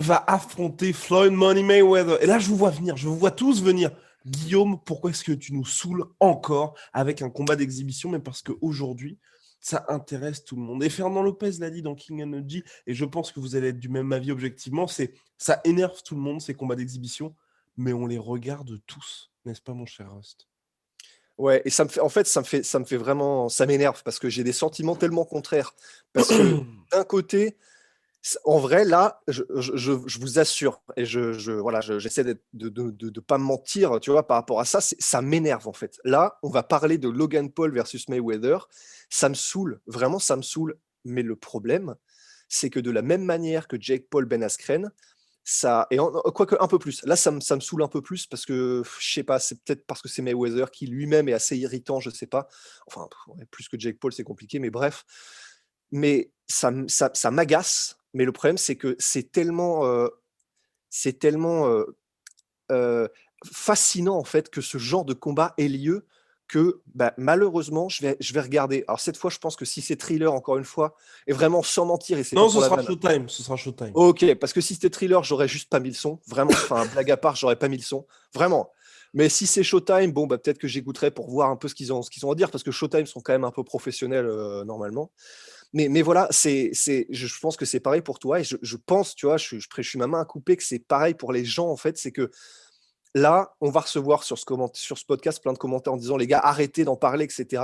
va affronter Floyd Money Mayweather. Et là, je vous vois venir, je vous vois tous venir. Guillaume, pourquoi est-ce que tu nous saoules encore avec un combat d'exhibition? Mais parce qu'aujourd'hui, ça intéresse tout le monde. Et Fernand Lopez l'a dit dans King Energy, et je pense que vous allez être du même avis objectivement, c'est ça énerve tout le monde, ces combats d'exhibition, mais on les regarde tous, n'est-ce pas, mon cher Rust? Ouais, et ça me fait vraiment, ça m'énerve parce que j'ai des sentiments tellement contraires. Parce que d'un côté, en vrai, là, je vous assure, et voilà, j'essaie de pas me mentir, tu vois, par rapport à ça, ça m'énerve en fait. Là, on va parler de Logan Paul versus Mayweather. Ça me saoule, vraiment, ça me saoule. Mais le problème, c'est que de la même manière que Jake Paul Ben Askren, quoique un peu plus. Là, ça me saoule un peu plus parce que, je sais pas, c'est peut-être parce que c'est Mayweather qui lui-même est assez irritant, je sais pas. Enfin, ouais, plus que Jake Paul, c'est compliqué, mais bref. Mais ça m'agace. Mais le problème, c'est que c'est tellement euh, fascinant en fait que ce genre de combat ait lieu que bah, malheureusement, je vais regarder. Alors cette fois, je pense que si c'est Thriller, encore une fois, et vraiment sans mentir, et c'est pas Non, pour ce la sera vanne. Showtime, ce sera Showtime. Ok, parce que si c'était Thriller, j'aurais juste pas mis le son. Vraiment, enfin, blague à part, j'aurais pas mis le son. Vraiment. Mais si c'est Showtime, bon, bah, peut-être que j'écouterai pour voir un peu ce qu'ils ont à dire, parce que Showtime sont quand même un peu professionnels normalement. Mais voilà, je pense que c'est pareil pour toi, et je pense, tu vois, je suis ma main à couper que c'est pareil pour les gens, en fait, c'est que là, on va recevoir sur ce podcast plein de commentaires en disant, les gars, arrêtez d'en parler, etc.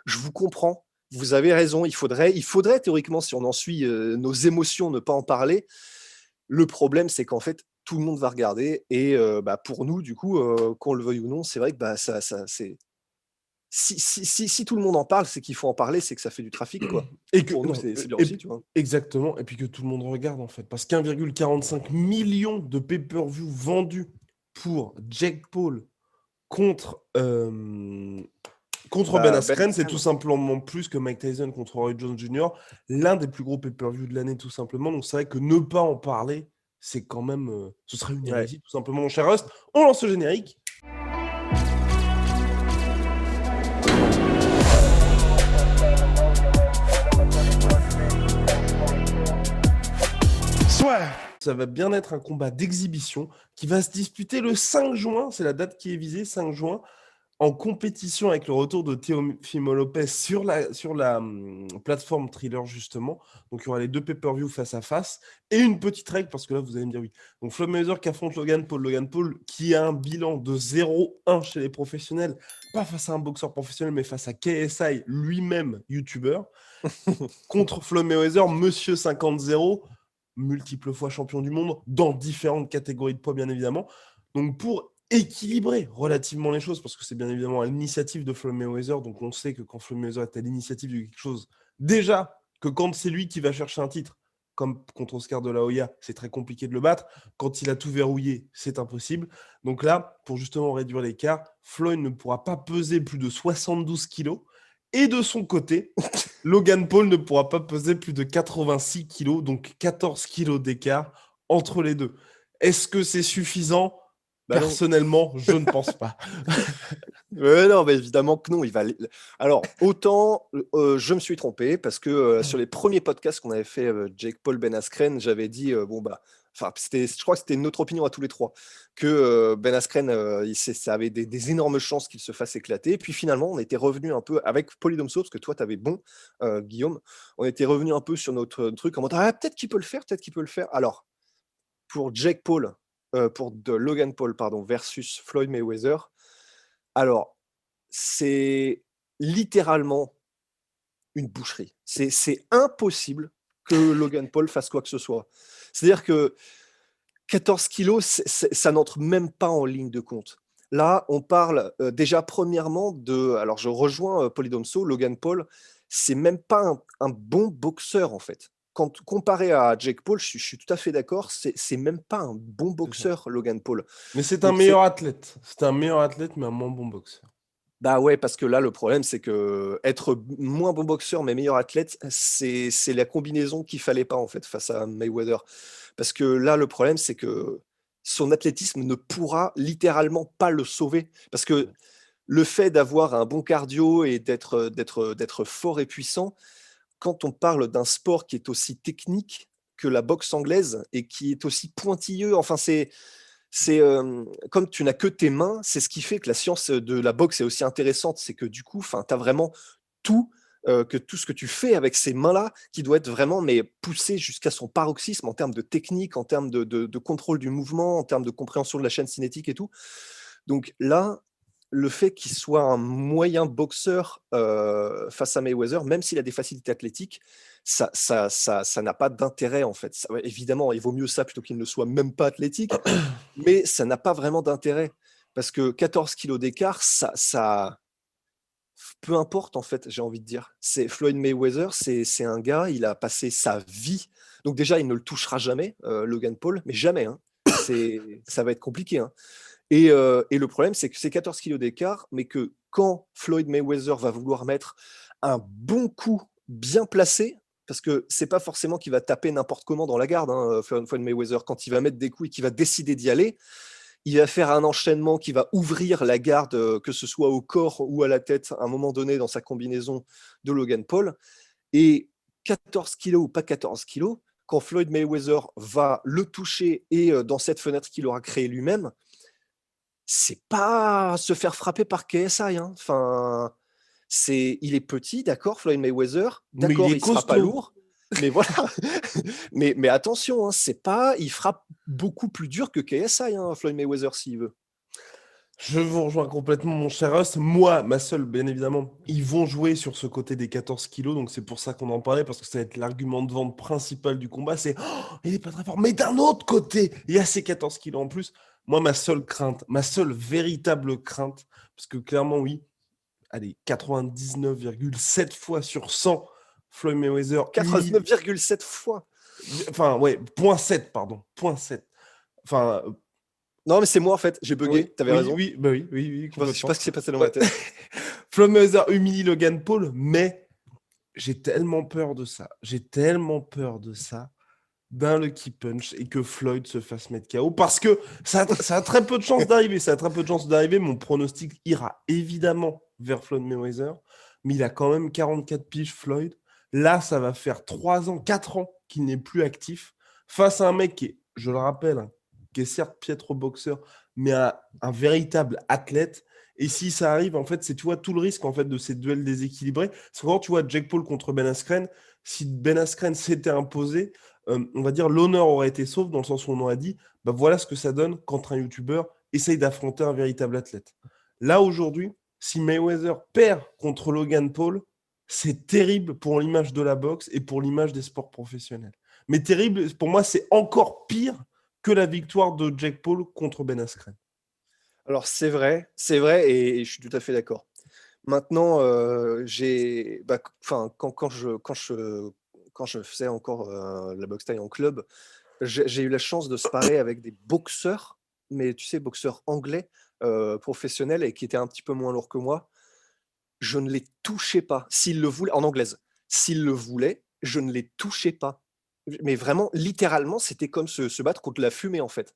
Je vous comprends. Vous avez raison, il faudrait théoriquement, si on en suit nos émotions, ne pas en parler. Le problème, c'est qu'en fait, tout le monde va regarder et bah, pour nous, du coup, qu'on le veuille ou non, c'est vrai que bah, c'est si tout le monde en parle, c'est qu'il faut en parler, c'est que ça fait du trafic, quoi. Et Et que, pour nous, non, c'est bien aussi, tu vois. exactement, et puis que tout le monde regarde en fait. Parce qu'1,45 million de pay-per-view vendus pour Jake Paul contre, contre Ben Bah, Ben Askren, c'est tout Askren. simplement plus que Mike Tyson contre Roy Jones Jr., l'un des plus gros pay-per-view de l'année, tout simplement. Donc c'est vrai que ne pas en parler, c'est quand même. Ce serait une Ouais. hérésie, tout simplement, mon cher Rust. On lance le générique. Ça va bien être un combat d'exhibition qui va se disputer le 5 juin. C'est la date qui est visée, 5 juin, en compétition avec le retour de Teofimo Lopez sur la plateforme Thriller, justement. Donc, il y aura les deux pay-per-view face à face. Et une petite règle, parce que là, vous allez me dire oui. Donc, Floyd Mayweather qui affronte Logan Paul. Logan Paul qui a un bilan de 0-1 chez les professionnels. Pas face à un boxeur professionnel, mais face à KSI, lui-même YouTuber. Contre Floyd Mayweather, Monsieur 50-0, multiple fois champion du monde, dans différentes catégories de poids, bien évidemment. Donc, pour équilibrer relativement les choses, parce que c'est bien évidemment à l'initiative de Floyd Mayweather, donc on sait que quand Floyd Mayweather est à l'initiative de quelque chose, déjà, que quand c'est lui qui va chercher un titre, comme contre Oscar de la Hoya, c'est très compliqué de le battre. Quand il a tout verrouillé, c'est impossible. Donc là, pour justement réduire l'écart, Floyd ne pourra pas peser plus de 72 kilos. Et de son côté, Logan Paul ne pourra pas peser plus de 86 kilos, donc 14 kilos d'écart entre les deux. Est-ce que c'est suffisant? Bah non. Personnellement, je ne pense pas. Non, mais évidemment que non. Alors, autant je me suis trompé parce que sur les premiers podcasts qu'on avait fait, Jake Paul, Ben Askren, j'avais dit, bon, bah, enfin, je crois que c'était notre opinion à tous les trois, que Ben Askren, ça avait des énormes chances qu'il se fasse éclater. Puis finalement, on était revenu un peu avec Polydomso, parce que toi, tu avais bon, Guillaume, on était revenu un peu sur notre truc en mode, ah, peut-être qu'il peut le faire, peut-être qu'il peut le faire. Alors, pour Jake Paul, Logan Paul, pardon, versus Floyd Mayweather, alors, c'est littéralement une boucherie. C'est impossible que Logan Paul fasse quoi que ce soit. C'est-à-dire que 14 kilos, ça n'entre même pas en ligne de compte. Là, on parle déjà premièrement de... Alors, je rejoins Polydomso, Logan Paul, c'est même pas un bon boxeur, en fait. Quand comparé à Jake Paul, je suis tout à fait d'accord, c'est même pas un bon boxeur, Logan Paul. Mais c'est un Donc, meilleur athlète. C'est un meilleur athlète, mais un moins bon boxeur. bah ouais, parce que là, le problème, c'est que être moins bon boxeur mais meilleur athlète, c'est la combinaison qu'il fallait pas en fait face à Mayweather. Parce que là, le problème, c'est que son athlétisme ne pourra littéralement pas le sauver. Parce que le fait d'avoir un bon cardio et d'être fort et puissant, quand on parle d'un sport qui est aussi technique que la boxe anglaise et qui est aussi pointilleux. Enfin, comme tu n'as que tes mains, c'est ce qui fait que la science de la boxe est aussi intéressante. C'est que du coup, tu as vraiment tout, que tout ce que tu fais avec ces mains-là, qui doit être vraiment mais poussé jusqu'à son paroxysme en termes de technique, en termes de contrôle du mouvement, en termes de compréhension de la chaîne cinétique et tout. Donc là, le fait qu'il soit un moyen boxeur face à Mayweather, même s'il a des facilités athlétiques, ça n'a pas d'intérêt en fait. Ouais, évidemment, il vaut mieux ça plutôt qu'il ne soit même pas athlétique, mais ça n'a pas vraiment d'intérêt parce que 14 kilos d'écart, peu importe en fait, j'ai envie de dire. C'est Floyd Mayweather, c'est un gars, il a passé sa vie. Donc déjà, il ne le touchera jamais, Logan Paul, mais jamais. Hein. Ça va être compliqué. Hein. Et le problème, c'est que c'est 14 kilos d'écart, mais que quand Floyd Mayweather va vouloir mettre un bon coup bien placé, parce que c'est pas forcément qu'il va taper n'importe comment dans la garde, hein, Floyd Mayweather, quand il va mettre des coups et qu'il va décider d'y aller, il va faire un enchaînement qui va ouvrir la garde, que ce soit au corps ou à la tête, à un moment donné dans sa combinaison de Logan Paul. Et 14 kilos ou pas 14 kilos, quand Floyd Mayweather va le toucher et dans cette fenêtre qu'il aura créée lui-même, c'est pas se faire frapper par KSI. Hein. Enfin, il est petit, d'accord, Floyd Mayweather, Mais il d'accord, est il sera pas costaud. lourd, mais voilà. mais attention, hein, c'est pas, il frappe beaucoup plus dur que KSI, hein, Floyd Mayweather, s'il veut. Je vous rejoins complètement, mon cher Russ. Moi, ma seule, bien évidemment, ils vont jouer sur ce côté des 14 kilos, donc c'est pour ça qu'on en parlait, parce que ça va être l'argument de vente principal du combat, c'est oh, il est pas très fort. Mais d'un autre côté, il y a ces 14 kilos en plus. Moi, ma seule crainte, ma seule véritable crainte, parce que clairement, oui, allez, 99,7 fois sur 100, Floyd Mayweather humilie. 89,7 fois. Enfin, ouais, 0,7, pardon. 0,7. Enfin, Non, mais c'est moi en fait, j'ai oui, bugué, t'avais oui, raison. oui, bah oui, oui, oui, Je sais pas complètement. ce qui s'est passé dans ma Ouais. tête. Floyd Mayweather humilie Logan Paul, mais j'ai tellement peur de ça. J'ai tellement peur de ça, d'un lucky punch et que Floyd se fasse mettre KO parce que ça a très peu de chances d'arriver. Ça a très peu de chances d'arriver. Mon pronostic ira évidemment vers Floyd Mayweather, mais il a quand même 44 piges, Floyd. Là, ça va faire 3 ans, 4 ans qu'il n'est plus actif face à un mec qui est, je le rappelle, hein, qui est certes piètre boxeur, mais un véritable athlète. Et si ça arrive, en fait, c'est tu vois tout le risque en fait de ces duels déséquilibrés. C'est quand tu vois Jake Paul contre Ben Askren, si Ben Askren s'était imposé, on va dire l'honneur aurait été sauf dans le sens où on aurait dit bah voilà ce que ça donne quand un YouTuber essaye d'affronter un véritable athlète. Là aujourd'hui, si Mayweather perd contre Logan Paul, c'est terrible pour l'image de la boxe et pour l'image des sports professionnels. Mais terrible, pour moi, c'est encore pire que la victoire de Jake Paul contre Ben Askren. Alors c'est vrai, et je suis tout à fait d'accord. Maintenant, quand je faisais encore la boxe thaï en club, j'ai eu la chance de sparer avec des boxeurs, mais tu sais, boxeurs anglais professionnels et qui étaient un petit peu moins lourds que moi. Je ne les touchais pas. S'ils le voulaient, en anglaise, s'ils le voulaient, je ne les touchais pas. Mais vraiment, littéralement, c'était comme se battre contre la fumée, en fait.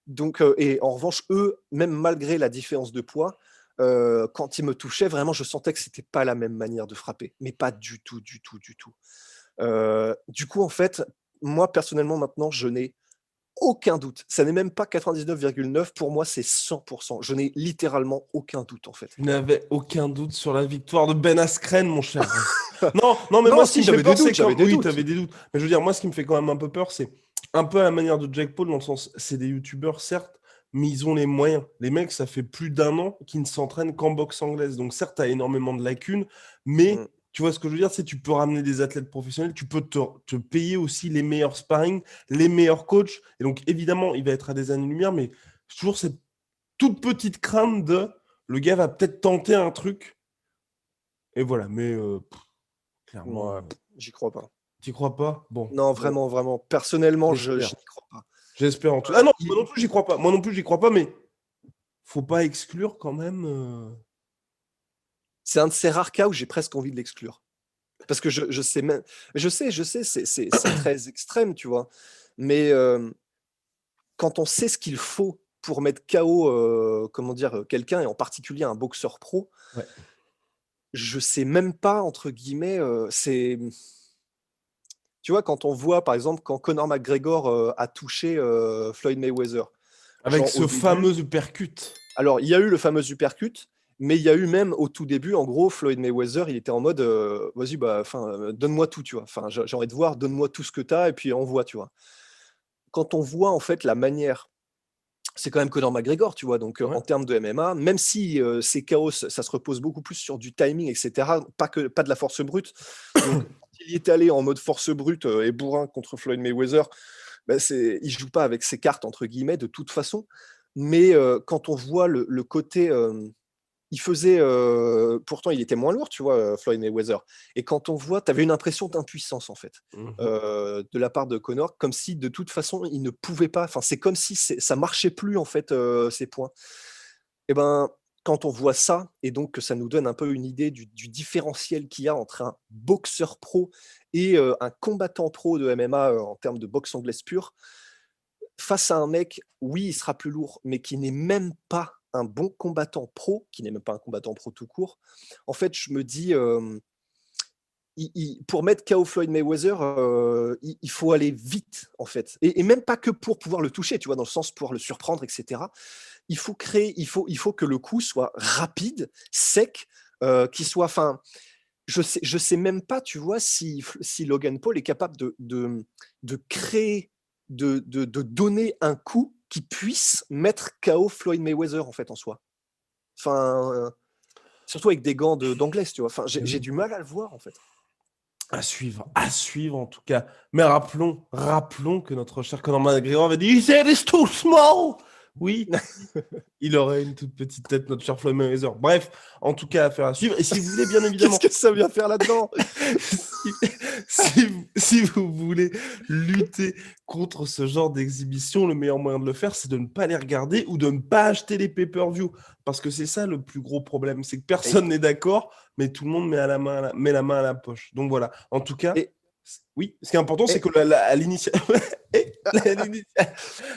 Donc, et en revanche, eux, même malgré la différence de poids, quand ils me touchaient, vraiment, je sentais que c'était pas la même manière de frapper, mais pas du tout, du tout, du tout. Du coup, en fait, moi, personnellement, maintenant, je n'ai aucun doute. Ça n'est même pas 99,9, pour moi, c'est 100%. Je n'ai littéralement aucun doute, en fait. Tu n'avais aucun doute sur la victoire de Ben Askren, mon cher Russ. Non, non, mais moi, Non, ce qui si, me fait j'avais des peur, doutes, c'est j'avais comme. des Oui, tu doutes. avais des doutes. Mais je veux dire, moi, ce qui me fait quand même un peu peur, c'est un peu à la manière de Jake Paul, dans le sens, c'est des youtubeurs, certes, mais ils ont les moyens. Les mecs, ça fait plus d'un an qu'ils ne s'entraînent qu'en boxe anglaise. Donc, certes, tu as énormément de lacunes, mais Mm. tu vois ce que je veux dire, c'est tu peux ramener des athlètes professionnels, tu peux te payer aussi les meilleurs sparring, les meilleurs coachs. Et donc, évidemment, il va être à des années-lumière, mais toujours cette toute petite crainte de le gars va peut-être tenter un truc. Et voilà, mais clairement, Moi, j'y crois pas. t'y crois pas? Bon, Non, bon, vraiment, vraiment. Personnellement, j'espère. je n'y crois pas. J'espère en tout cas. Ah non, moi Il- non plus, j'y crois pas. Moi non plus, j'y crois pas, mais faut pas exclure quand même. C'est un de ces rares cas où j'ai presque envie de l'exclure. Parce que je sais même, je sais, c'est très extrême, tu vois. Mais quand on sait ce qu'il faut pour mettre KO, comment dire, quelqu'un, et en particulier un boxeur pro, Ouais. je sais même pas, entre guillemets, c'est. tu vois, quand on voit, par exemple, quand Conor McGregor a touché Floyd Mayweather, Avec genre au ce début, fameux uppercut. alors il y a eu le fameux uppercut, mais il y a eu même au tout début, en gros, Floyd Mayweather, il était en mode, vas-y, bah, donne-moi tout, tu vois. Enfin, j'ai envie de voir, donne-moi tout ce que tu as, et puis envoie, tu vois. Quand on voit, en fait, la manière, c'est quand même Conor McGregor, tu vois, donc Ouais. en termes de MMA, même si c'est chaos, ça se repose beaucoup plus sur du timing, etc., pas de la force brute. Donc, s'il y est allé en mode force brute et bourrin contre Floyd Mayweather, bah, il joue pas avec ses cartes, entre guillemets, de toute façon. Mais quand on voit le côté, il faisait, pourtant il était moins lourd, tu vois, Floyd Mayweather. Et quand on voit, tu avais une impression d'impuissance, en fait, Mhm. de la part de Conor, comme si de toute façon il ne pouvait pas. Enfin, c'est comme si ça marchait plus, en fait, ses points. Et ben, quand on voit ça, et donc que ça nous donne un peu une idée du différentiel qu'il y a entre un boxeur pro et un combattant pro de MMA en termes de boxe anglaise pure, face à un mec, oui, il sera plus lourd, mais qui n'est même pas un bon combattant pro, qui n'est même pas un combattant pro tout court. En fait, je me dis, pour mettre KO Floyd Mayweather, il faut aller vite, en fait. Et même pas que pour pouvoir le toucher, tu vois, dans le sens pour le surprendre, etc. Il faut que le coup soit rapide, sec, qu'il soit. Enfin, je sais même pas, tu vois, si Logan Paul est capable de créer, de donner un coup qui puisse mettre KO Floyd Mayweather, en fait, en soi. Enfin, surtout avec des gants d'anglaise, tu vois. Enfin, Eh j'ai oui. du mal à le voir, en fait. À suivre en tout cas. Mais rappelons que notre cher Conor McGregor avait dit He said it's too small. Oui, il aurait une toute petite tête, notre cher Floyd Mayweather. Bref, en tout cas, affaire à suivre. Et si vous voulez, bien Qu'est-ce évidemment, que ça vient faire là-dedans? si vous voulez lutter contre ce genre d'exhibition, le meilleur moyen de le faire, c'est de ne pas les regarder ou de ne pas acheter les pay-per-view. Parce que c'est ça le plus gros problème, c'est que personne n'est d'accord, mais tout le monde met met la main à la poche. Donc voilà, en tout cas, Et, oui, ce qui est important, c'est et, que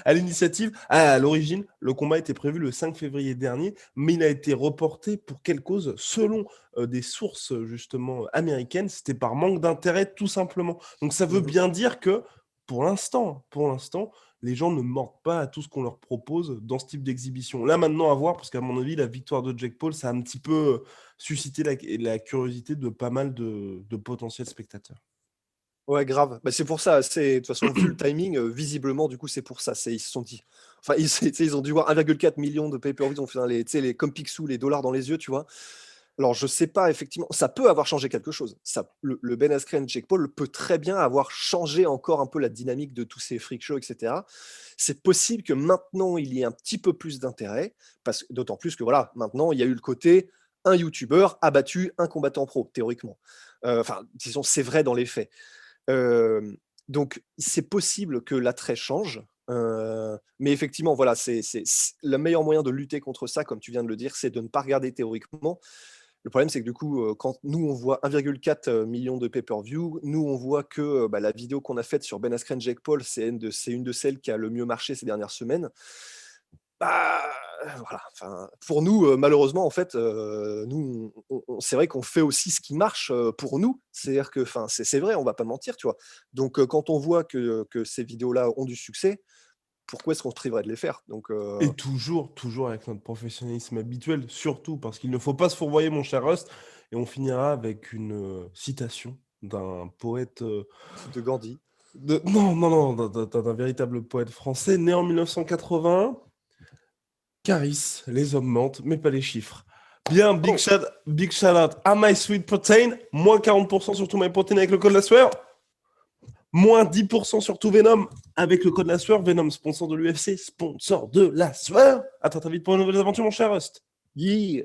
à l'initiative, à l'origine, le combat était prévu le 5 février dernier, mais il a été reporté pour quelle cause? Selon des sources justement américaines, c'était par manque d'intérêt tout simplement. Donc ça veut Mhm. bien dire que pour l'instant, les gens ne mordent pas à tout ce qu'on leur propose dans ce type d'exhibition. Là maintenant à voir, parce qu'à mon avis, la victoire de Jake Paul, ça a un petit peu suscité la curiosité de pas mal de potentiels spectateurs. Ouais, grave. Bah, c'est pour ça. De toute façon, vu le timing, visiblement, du coup, c'est pour ça. Ils se sont dit. Enfin, ils ont dû voir 1,4 million de pay-per-view. Ils ont fait comme Picsou, les dollars dans les yeux, tu vois. Alors, je sais pas, effectivement, ça peut avoir changé quelque chose. Le Ben Askren, Jake Paul peut très bien avoir changé encore un peu la dynamique de tous ces freak shows, etc. C'est possible que maintenant, il y ait un petit peu plus d'intérêt, d'autant plus que, voilà, maintenant, il y a eu le côté un YouTuber a battu un combattant pro, théoriquement. Enfin, disons, c'est vrai dans les faits. Donc, c'est possible que l'attrait change. Mais effectivement, voilà, c'est le meilleur moyen de lutter contre ça, comme tu viens de le dire, c'est de ne pas regarder théoriquement. Le problème, c'est que du coup, quand nous, on voit 1,4 million de pay-per-view, nous, on voit que la vidéo qu'on a faite sur Ben Askren, Jake Paul, c'est une de celles qui a le mieux marché ces dernières semaines. Bah, voilà, pour nous, malheureusement, en fait, nous, c'est vrai qu'on fait aussi ce qui marche pour nous. C'est-à-dire que, c'est vrai, on va pas mentir, tu vois. Donc, quand on voit que ces vidéos-là ont du succès, pourquoi est-ce qu'on se priverait de les faire? Donc, Et toujours avec notre professionnalisme habituel, surtout parce qu'il ne faut pas se fourvoyer, mon cher Rust. Et on finira avec une citation d'un poète. de Gandhi. Non, d'un véritable poète français, né en 1981. Caris, les hommes mentent, mais pas les chiffres. Bien, Oh, big shout out à My Sweet Protein, moins 40% sur tout My Protein avec le code la sueur, moins 10% sur tout Venom avec le code la sueur. Venom, sponsor de l'UFC, sponsor de la sueur. Attends, très vite pour une nouvelle aventure, mon cher Rust. yeah!